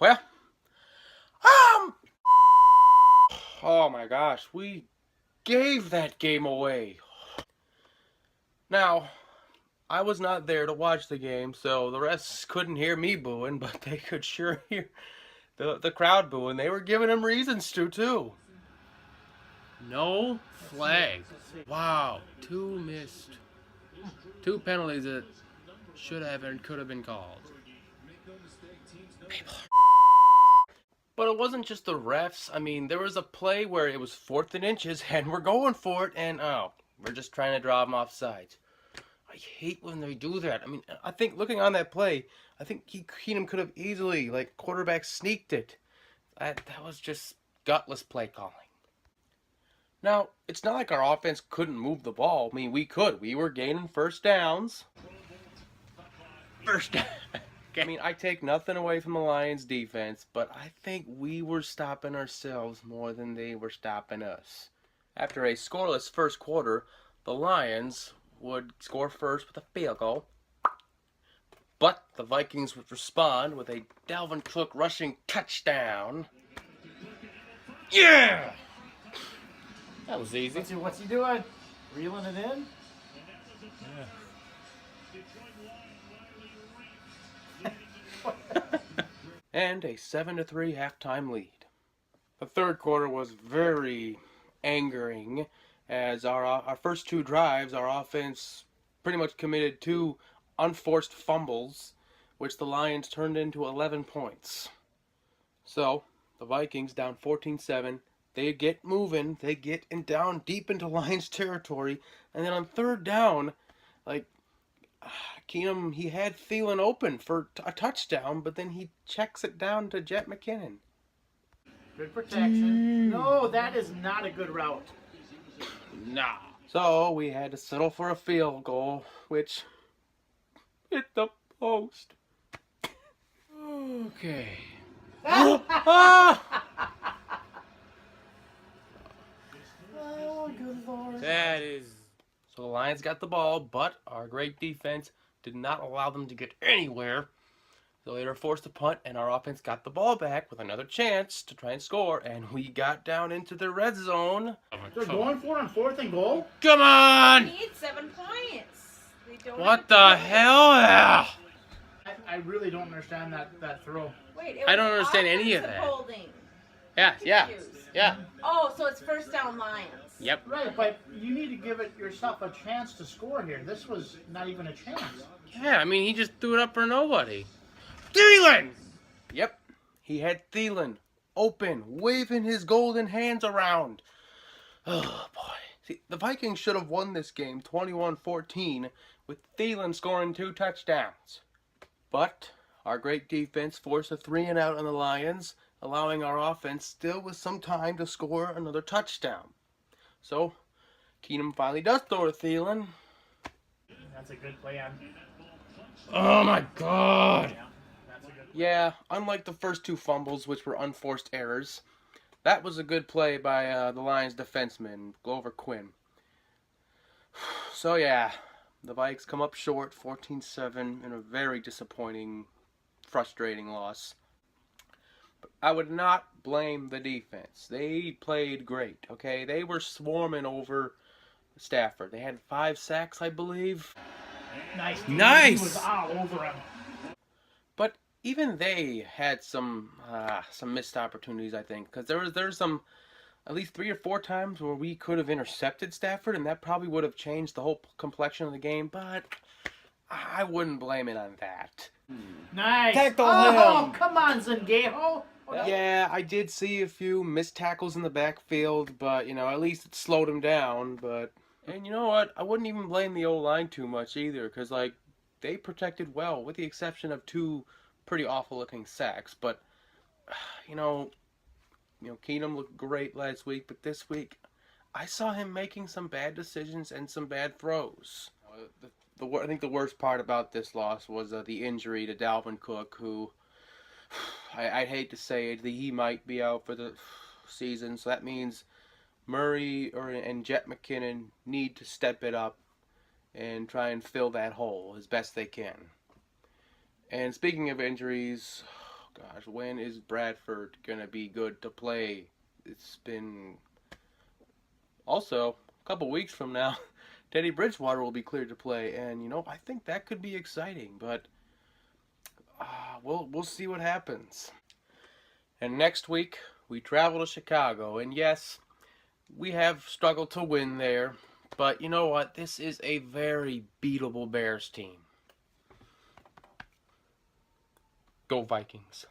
Well, um, oh my gosh, we gave that game away. Now, I was not there to watch the game, so the refs couldn't hear me booing, but they could sure hear the crowd booing. They were giving him reasons to, too. No flag. Wow, two missed. Two penalties that should have and could have been called. People. But it wasn't just the refs. I mean, there was a play where it was 4th and inches, and we're going for it, and we're just trying to draw them off sides. I hate when they do that. I mean, I think looking on that play, I think Keenum could have easily, like, quarterback sneaked it. That was just gutless play calling. Now, it's not like our offense couldn't move the ball. I mean, we could. We were gaining first downs. First down. I mean, I take nothing away from the Lions' defense, but I think we were stopping ourselves more than they were stopping us. After a scoreless first quarter, the Lions would score first with a field goal, but the Vikings would respond with a Dalvin Cook rushing touchdown. Yeah! That was easy. What's he doing? Reeling it in? Yeah. And a 7-3 halftime lead. The third quarter was very angering, as our first two drives, our offense pretty much committed 2 unforced fumbles, which the Lions turned into 11 points. So, the Vikings down 14-7. They get moving. They get down deep into Lions territory. And then on third down, Keenum, he had Thielen open for a touchdown, but then he checks it down to Jet McKinnon. Good protection. No, that is not a good route. Nah. So we had to settle for a field goal, which hit the post. Okay. Oh, good Lord. That is. So the Lions got the ball, but our great defense did not allow them to get anywhere. So they were forced to punt, and our offense got the ball back with another chance to try and score, and we got down into the red zone. They're going for it on 4th and goal? Come on! We need 7 points. We don't What the hell? Yeah. I really don't understand that throw. Wait, I don't understand any of that. Holding. Yeah. Oh, so it's first down Lions. Yep. Right, but you need to give yourself a chance to score here. This was not even a chance. Yeah, I mean, he just threw it up for nobody. Thielen! Yep, he had Thielen open, waving his golden hands around. Oh, boy. See, the Vikings should have won this game 21-14 with Thielen scoring 2 touchdowns. But our great defense forced a 3-and-out on the Lions, allowing our offense still with some time to score another touchdown. So, Keenum finally does throw to Thielen. That's a good play on. Oh my God! Yeah, that's a good play. Yeah, unlike the first 2 fumbles, which were unforced errors, that was a good play by the Lions defenseman, Glover Quinn. So yeah, the Vikes come up short, 14-7, in a very disappointing, frustrating loss. But I would not blame the defense. They played great, okay? They were swarming over Stafford. They had 5 sacks, I believe. Nice. Nice! He was all over him. But even they had some missed opportunities, I think, because there's some at least 3 or 4 times where we could have intercepted Stafford, and that probably would have changed the whole complexion of the game. But I wouldn't blame it on that. Nice. Tackle oh, him. Come on, Zengajo. Yeah, I did see a few missed tackles in the backfield, but at least it slowed him down. And you know what? I wouldn't even blame the O-line too much either, because they protected well, with the exception of 2 pretty awful-looking sacks. But Keenum looked great last week, but this week I saw him making some bad decisions and some bad throws. I think the worst part about this loss was the injury to Dalvin Cook, who I'd hate to say it, he might be out for the season. So that means Murray and Jet McKinnon need to step it up and try and fill that hole as best they can. And speaking of injuries, gosh, when is Bradford going to be good to play? It's been also a couple weeks from now. Teddy Bridgewater will be cleared to play, and I think that could be exciting, but we'll see what happens. And next week we travel to Chicago, and yes, we have struggled to win there, but you know what? This is a very beatable Bears team. Go Vikings.